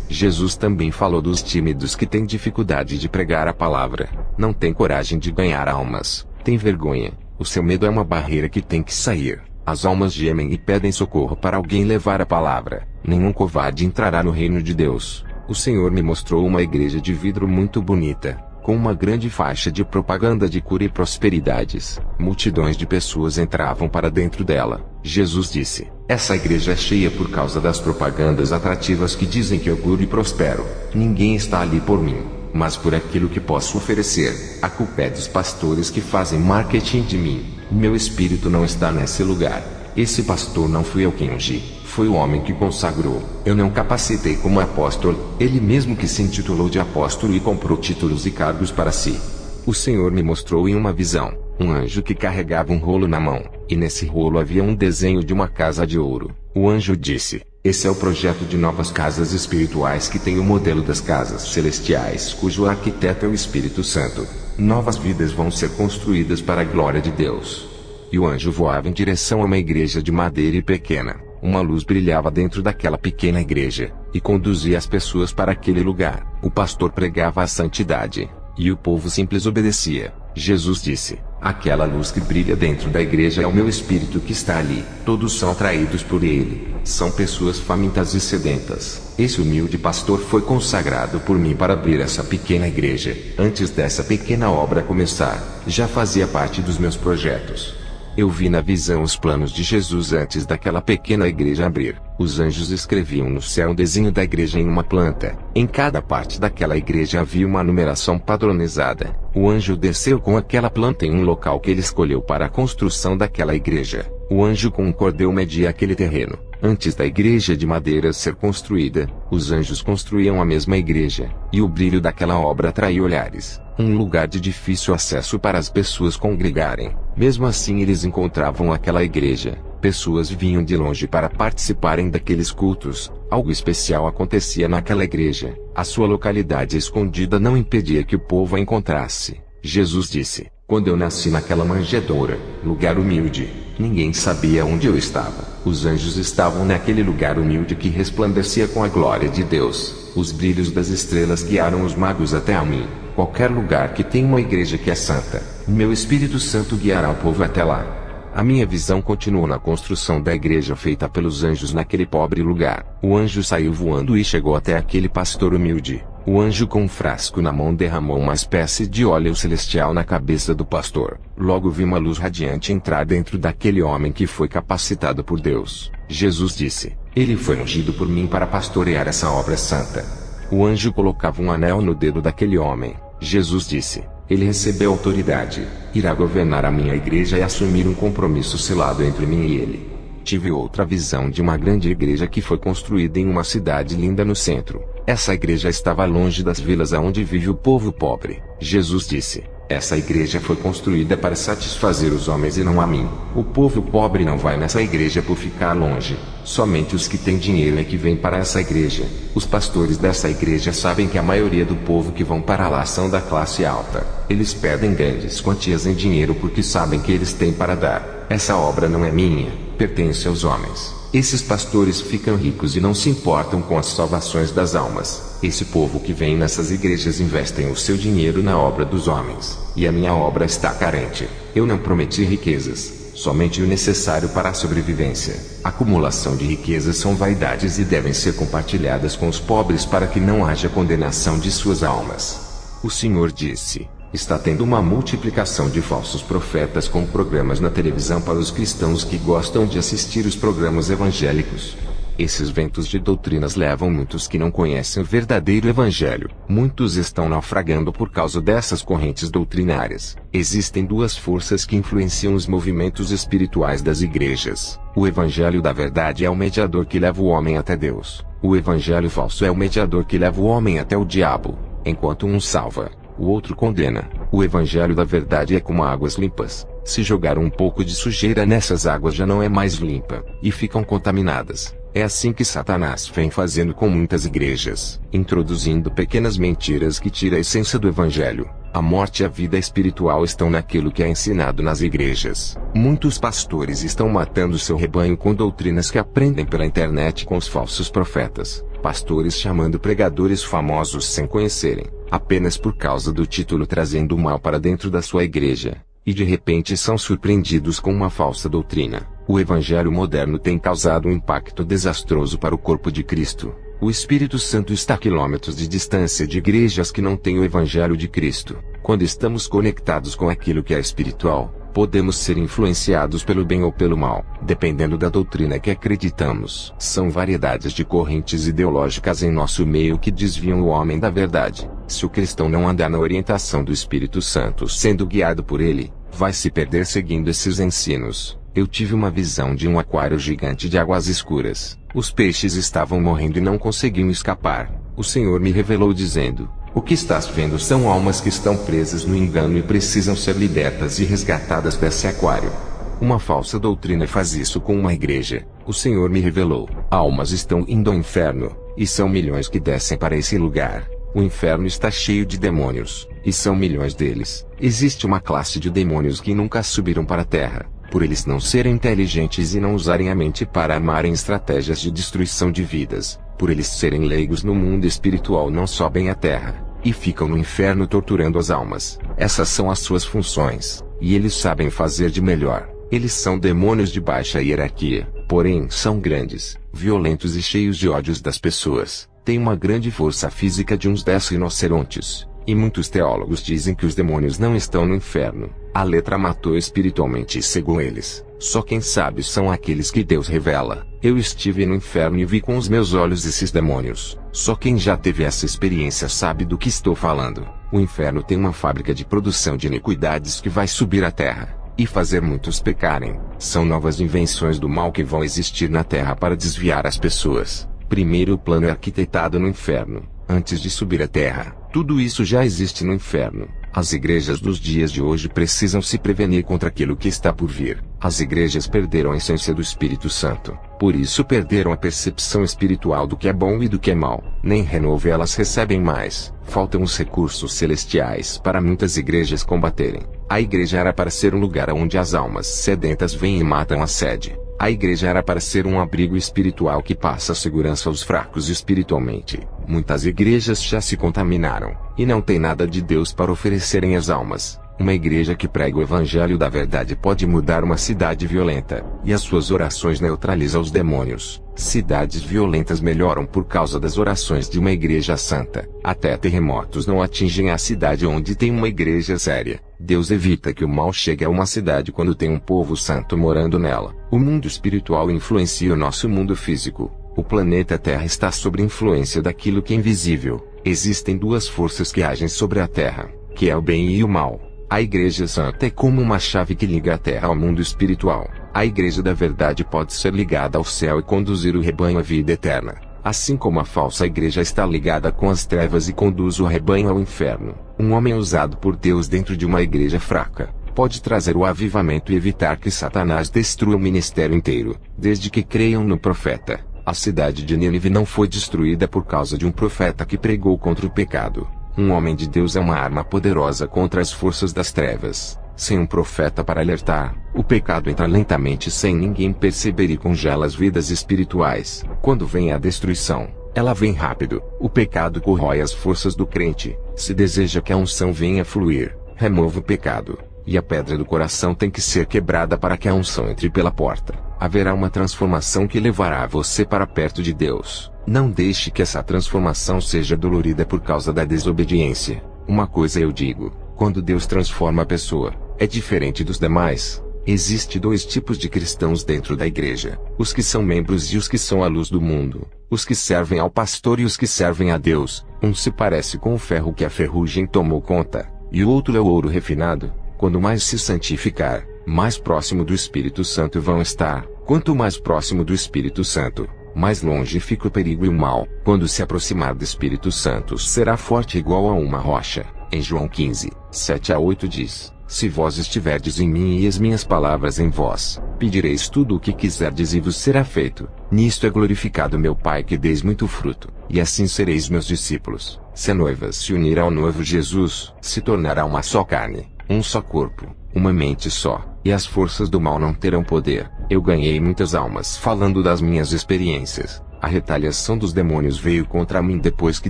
Jesus também falou dos tímidos que têm dificuldade de pregar a palavra, não têm coragem de ganhar almas, têm vergonha. O seu medo é uma barreira que tem que sair. As almas gemem e pedem socorro para alguém levar a palavra. Nenhum covarde entrará no reino de Deus. O Senhor me mostrou uma igreja de vidro muito bonita, com uma grande faixa de propaganda de cura e prosperidades. Multidões de pessoas entravam para dentro dela. Jesus disse: essa igreja é cheia por causa das propagandas atrativas que dizem que eu curo e prospero. Ninguém está ali por mim, mas por aquilo que posso oferecer. A culpa é dos pastores que fazem marketing de mim. Meu espírito não está nesse lugar. Esse pastor não fui eu quem ungi, foi o homem que consagrou. Eu não capacitei como apóstolo, ele mesmo que se intitulou de apóstolo e comprou títulos e cargos para si. O Senhor me mostrou em uma visão, um anjo que carregava um rolo na mão, e nesse rolo havia um desenho de uma casa de ouro. O anjo disse: esse é o projeto de novas casas espirituais que tem o modelo das casas celestiais, cujo arquiteto é o Espírito Santo. Novas vidas vão ser construídas para a glória de Deus. E o anjo voava em direção a uma igreja de madeira e pequena. Uma luz brilhava dentro daquela pequena igreja, e conduzia as pessoas para aquele lugar. O pastor pregava a santidade, e o povo simples obedecia. Jesus disse: aquela luz que brilha dentro da igreja é o meu espírito que está ali. Todos são atraídos por ele. São pessoas famintas e sedentas. Esse humilde pastor foi consagrado por mim para abrir essa pequena igreja. Antes dessa pequena obra começar, já fazia parte dos meus projetos. Eu vi na visão os planos de Jesus antes daquela pequena igreja abrir. Os anjos escreviam no céu o desenho da igreja em uma planta. Em cada parte daquela igreja havia uma numeração padronizada. O anjo desceu com aquela planta em um local que ele escolheu para a construção daquela igreja. O anjo com um cordel media aquele terreno. Antes da igreja de madeira ser construída, os anjos construíam a mesma igreja, e o brilho daquela obra atraía olhares. Um lugar de difícil acesso para as pessoas congregarem. Mesmo assim eles encontravam aquela igreja. Pessoas vinham de longe para participarem daqueles cultos. Algo especial acontecia naquela igreja. A sua localidade escondida não impedia que o povo a encontrasse. Jesus disse: quando eu nasci naquela manjedoura, lugar humilde, ninguém sabia onde eu estava. Os anjos estavam naquele lugar humilde que resplandecia com a glória de Deus. Os brilhos das estrelas guiaram os magos até a mim. Qualquer lugar que tem uma igreja que é santa, meu Espírito Santo guiará o povo até lá. A minha visão continuou na construção da igreja feita pelos anjos naquele pobre lugar. O anjo saiu voando e chegou até aquele pastor humilde. O anjo com um frasco na mão derramou uma espécie de óleo celestial na cabeça do pastor. Logo vi uma luz radiante entrar dentro daquele homem que foi capacitado por Deus. Jesus disse: ele foi ungido por mim para pastorear essa obra santa. O anjo colocava um anel no dedo daquele homem. Jesus disse: ele recebeu autoridade, irá governar a minha igreja e assumir um compromisso selado entre mim e ele. Tive outra visão de uma grande igreja que foi construída em uma cidade linda no centro. Essa igreja estava longe das vilas aonde vive o povo pobre. Jesus disse: Essa igreja foi construída para satisfazer os homens e não a mim. O povo pobre não vai nessa igreja por ficar longe. Somente os que têm dinheiro é que vêm para essa igreja. Os pastores dessa igreja sabem que a maioria do povo que vão para lá são da classe alta. Eles pedem grandes quantias em dinheiro porque sabem que eles têm para dar. Essa obra não é minha, pertence aos homens. Esses pastores ficam ricos e não se importam com as salvações das almas. Esse povo que vem nessas igrejas investem o seu dinheiro na obra dos homens. E a minha obra está carente. Eu não prometi riquezas, somente o necessário para a sobrevivência. Acumulação de riquezas são vaidades e devem ser compartilhadas com os pobres para que não haja condenação de suas almas. O Senhor disse: está tendo uma multiplicação de falsos profetas com programas na televisão para os cristãos que gostam de assistir os programas evangélicos. Esses ventos de doutrinas levam muitos que não conhecem o verdadeiro evangelho. Muitos estão naufragando por causa dessas correntes doutrinárias. Existem duas forças que influenciam os movimentos espirituais das igrejas. O evangelho da verdade é o mediador que leva o homem até Deus. O evangelho falso é o mediador que leva o homem até o diabo. Enquanto um salva, o outro condena. O evangelho da verdade é como águas limpas. Se jogar um pouco de sujeira nessas águas já não é mais limpa, e ficam contaminadas. É assim que Satanás vem fazendo com muitas igrejas, introduzindo pequenas mentiras que tiram a essência do evangelho. A morte e a vida espiritual estão naquilo que é ensinado nas igrejas. Muitos pastores estão matando seu rebanho com doutrinas que aprendem pela internet com os falsos profetas. Pastores chamando pregadores famosos sem conhecerem, apenas por causa do título, trazendo o mal para dentro da sua igreja. E de repente são surpreendidos com uma falsa doutrina. O evangelho moderno tem causado um impacto desastroso para o corpo de Cristo. O Espírito Santo está a quilômetros de distância de igrejas que não têm o evangelho de Cristo. Quando estamos conectados com aquilo que é espiritual, podemos ser influenciados pelo bem ou pelo mal, dependendo da doutrina que acreditamos. São variedades de correntes ideológicas em nosso meio que desviam o homem da verdade. Se o cristão não andar na orientação do Espírito Santo, sendo guiado por ele, vai se perder seguindo esses ensinos. Eu tive uma visão de um aquário gigante de águas escuras. Os peixes estavam morrendo e não conseguiam escapar. O Senhor me revelou dizendo: o que estás vendo são almas que estão presas no engano e precisam ser libertas e resgatadas desse aquário. Uma falsa doutrina faz isso com uma igreja. O Senhor me revelou: almas estão indo ao inferno, e são milhões que descem para esse lugar. O inferno está cheio de demônios, e são milhões deles. Existe uma classe de demônios que nunca subiram para a terra. Por eles não serem inteligentes e não usarem a mente para armarem estratégias de destruição de vidas, por eles serem leigos no mundo espiritual, não sobem à terra, e ficam no inferno torturando as almas. Essas são as suas funções, e eles sabem fazer de melhor. Eles são demônios de baixa hierarquia, porém são grandes, violentos e cheios de ódios das pessoas. Têm uma grande força física de uns 10 rinocerontes. E muitos teólogos dizem que os demônios não estão no inferno. A letra matou espiritualmente, segundo eles. Só quem sabe são aqueles que Deus revela. Eu estive no inferno e vi com os meus olhos esses demônios. Só quem já teve essa experiência sabe do que estou falando. O inferno tem uma fábrica de produção de iniquidades que vai subir à terra e fazer muitos pecarem. São novas invenções do mal que vão existir na terra para desviar as pessoas. Primeiro o plano é arquitetado no inferno, antes de subir à terra. Tudo isso já existe no inferno. As igrejas dos dias de hoje precisam se prevenir contra aquilo que está por vir. As igrejas perderam a essência do Espírito Santo. Por isso perderam a percepção espiritual do que é bom e do que é mal. Nem renovo elas recebem mais. Faltam os recursos celestiais para muitas igrejas combaterem. A igreja era para ser um lugar onde as almas sedentas vêm e matam a sede. A igreja era para ser um abrigo espiritual que passa segurança aos fracos espiritualmente. Muitas igrejas já se contaminaram, e não tem nada de Deus para oferecerem às almas. Uma igreja que prega o evangelho da verdade pode mudar uma cidade violenta, e as suas orações neutralizam os demônios. Cidades violentas melhoram por causa das orações de uma igreja santa. Até terremotos não atingem a cidade onde tem uma igreja séria. Deus evita que o mal chegue a uma cidade quando tem um povo santo morando nela. O mundo espiritual influencia o nosso mundo físico. O planeta Terra está sob influência daquilo que é invisível. Existem duas forças que agem sobre a Terra, que é o bem e o mal. A Igreja Santa é como uma chave que liga a Terra ao mundo espiritual. A Igreja da Verdade pode ser ligada ao céu e conduzir o rebanho à vida eterna. Assim como a falsa igreja está ligada com as trevas e conduz o rebanho ao inferno. Um homem usado por Deus dentro de uma igreja fraca pode trazer o avivamento e evitar que Satanás destrua o ministério inteiro, desde que creiam no profeta. A cidade de Nínive não foi destruída por causa de um profeta que pregou contra o pecado. Um homem de Deus é uma arma poderosa contra as forças das trevas. Sem um profeta para alertar, o pecado entra lentamente sem ninguém perceber e congela as vidas espirituais. Quando vem a destruição, ela vem rápido. O pecado corrói as forças do crente. Se deseja que a unção venha fluir, remova o pecado. E a pedra do coração tem que ser quebrada para que a unção entre pela porta. Haverá uma transformação que levará você para perto de Deus. Não deixe que essa transformação seja dolorida por causa da desobediência. Uma coisa eu digo: quando Deus transforma a pessoa, é diferente dos demais. Existem dois tipos de cristãos dentro da igreja: os que são membros e os que são a luz do mundo. Os que servem ao pastor e os que servem a Deus. Um se parece com o ferro que a ferrugem tomou conta, e o outro é o ouro refinado. Quando mais se santificar, mais próximo do Espírito Santo vão estar. Quanto mais próximo do Espírito Santo, mais longe fica o perigo e o mal. Quando se aproximar do Espírito Santo, será forte igual a uma rocha. Em João 15, 7-8 diz: se vós estiverdes em mim e as minhas palavras em vós, pedireis tudo o que quiserdes e vos será feito. Nisto é glorificado meu Pai, que deis muito fruto, e assim sereis meus discípulos. Se a noiva se unir ao noivo Jesus, se tornará uma só carne, um só corpo, uma mente só, e as forças do mal não terão poder. Eu ganhei muitas almas falando das minhas experiências. A retaliação dos demônios veio contra mim depois que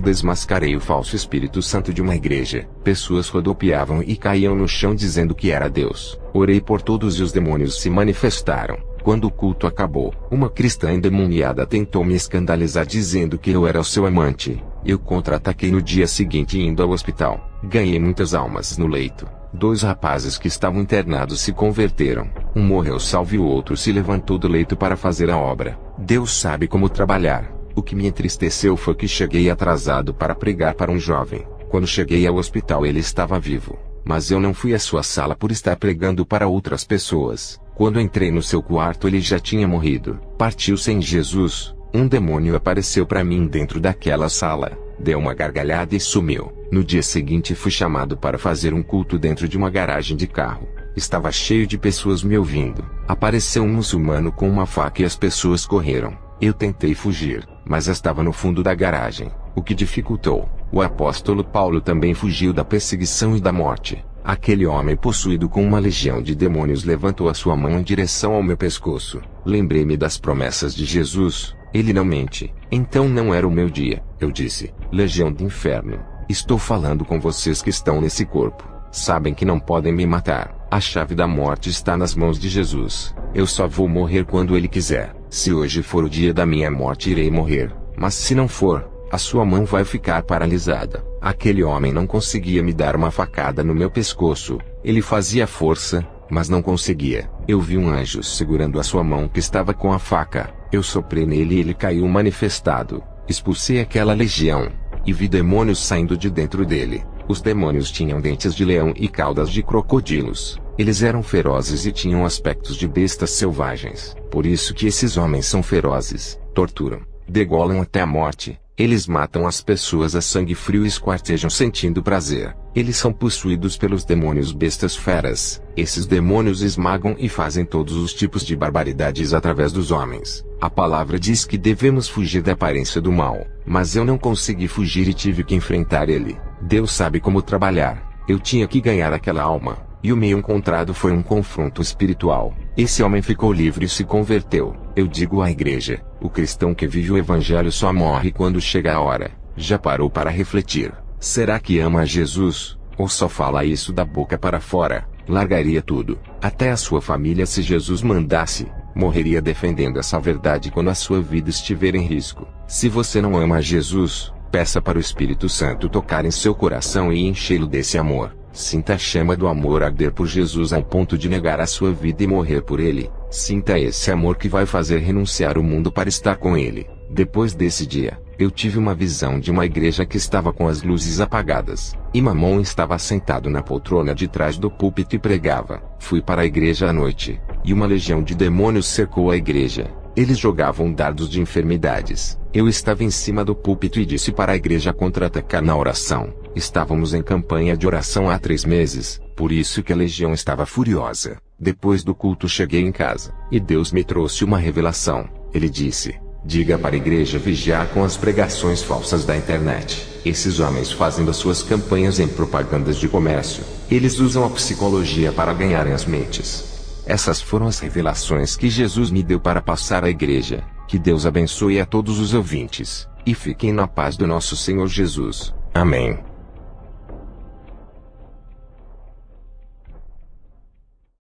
desmascarei o falso Espírito Santo de uma igreja. Pessoas rodopiavam e caíam no chão dizendo que era Deus. Orei por todos e os demônios se manifestaram. Quando o culto acabou, uma cristã endemoniada tentou me escandalizar dizendo que eu era o seu amante. Eu contra-ataquei no dia seguinte indo ao hospital. Ganhei muitas almas no leito. 2 rapazes que estavam internados se converteram. Um morreu salvo e o outro se levantou do leito para fazer a obra. Deus sabe como trabalhar. O que me entristeceu foi que cheguei atrasado para pregar para um jovem. Quando cheguei ao hospital ele estava vivo. Mas eu não fui à sua sala por estar pregando para outras pessoas. Quando entrei no seu quarto ele já tinha morrido. Partiu sem Jesus. Um demônio apareceu para mim dentro daquela sala. Deu uma gargalhada e sumiu. No dia seguinte fui chamado para fazer um culto dentro de uma garagem de carro. Estava cheio de pessoas me ouvindo. Apareceu um muçulmano com uma faca e as pessoas correram. Eu tentei fugir, mas estava no fundo da garagem, o que dificultou. O apóstolo Paulo também fugiu da perseguição e da morte. Aquele homem possuído com uma legião de demônios levantou a sua mão em direção ao meu pescoço. Lembrei-me das promessas de Jesus. Ele não mente. Então não era o meu dia. Eu disse: legião do inferno, estou falando com vocês que estão nesse corpo. Sabem que não podem me matar. A chave da morte está nas mãos de Jesus. Eu só vou morrer quando Ele quiser. Se hoje for o dia da minha morte, irei morrer. Mas se não for, a sua mão vai ficar paralisada. Aquele homem não conseguia me dar uma facada no meu pescoço. Ele fazia força, mas não conseguia. Eu vi um anjo segurando a sua mão que estava com a faca. Eu soprei nele e ele caiu manifestado. Expulsei aquela legião, e vi demônios saindo de dentro dele. Os demônios tinham dentes de leão e caudas de crocodilos. Eles eram ferozes e tinham aspectos de bestas selvagens. Por isso que esses homens são ferozes, torturam, degolam até a morte. Eles matam as pessoas a sangue frio e esquartejam sentindo prazer. Eles são possuídos pelos demônios bestas feras. Esses demônios esmagam e fazem todos os tipos de barbaridades através dos homens. A palavra diz que devemos fugir da aparência do mal. Mas eu não consegui fugir e tive que enfrentar ele. Deus sabe como trabalhar. Eu tinha que ganhar aquela alma. E o meio encontrado foi um confronto espiritual. Esse homem ficou livre e se converteu. Eu digo à igreja: o cristão que vive o evangelho só morre quando chega a hora. Já parou para refletir? Será que ama a Jesus? Ou só fala isso da boca para fora? Largaria tudo, até a sua família, se Jesus mandasse. Morreria defendendo essa verdade quando a sua vida estiver em risco. Se você não ama a Jesus, peça para o Espírito Santo tocar em seu coração e enchê-lo desse amor. Sinta a chama do amor arder por Jesus ao ponto de negar a sua vida e morrer por ele. Sinta esse amor que vai fazer renunciar o mundo para estar com ele. Depois desse dia, eu tive uma visão de uma igreja que estava com as luzes apagadas. E Mamon estava sentado na poltrona de trás do púlpito e pregava. Fui para a igreja à noite, e uma legião de demônios cercou a igreja. Eles jogavam dardos de enfermidades. Eu estava em cima do púlpito e disse para a igreja contra-atacar na oração. Estávamos em campanha de oração há 3 meses, por isso que a legião estava furiosa. Depois do culto cheguei em casa, e Deus me trouxe uma revelação. Ele disse: diga para a igreja vigiar com as pregações falsas da internet. Esses homens fazem das suas campanhas em propagandas de comércio. Eles usam a psicologia para ganharem as mentes. Essas foram as revelações que Jesus me deu para passar à igreja. Que Deus abençoe a todos os ouvintes, e fiquem na paz do nosso Senhor Jesus. Amém.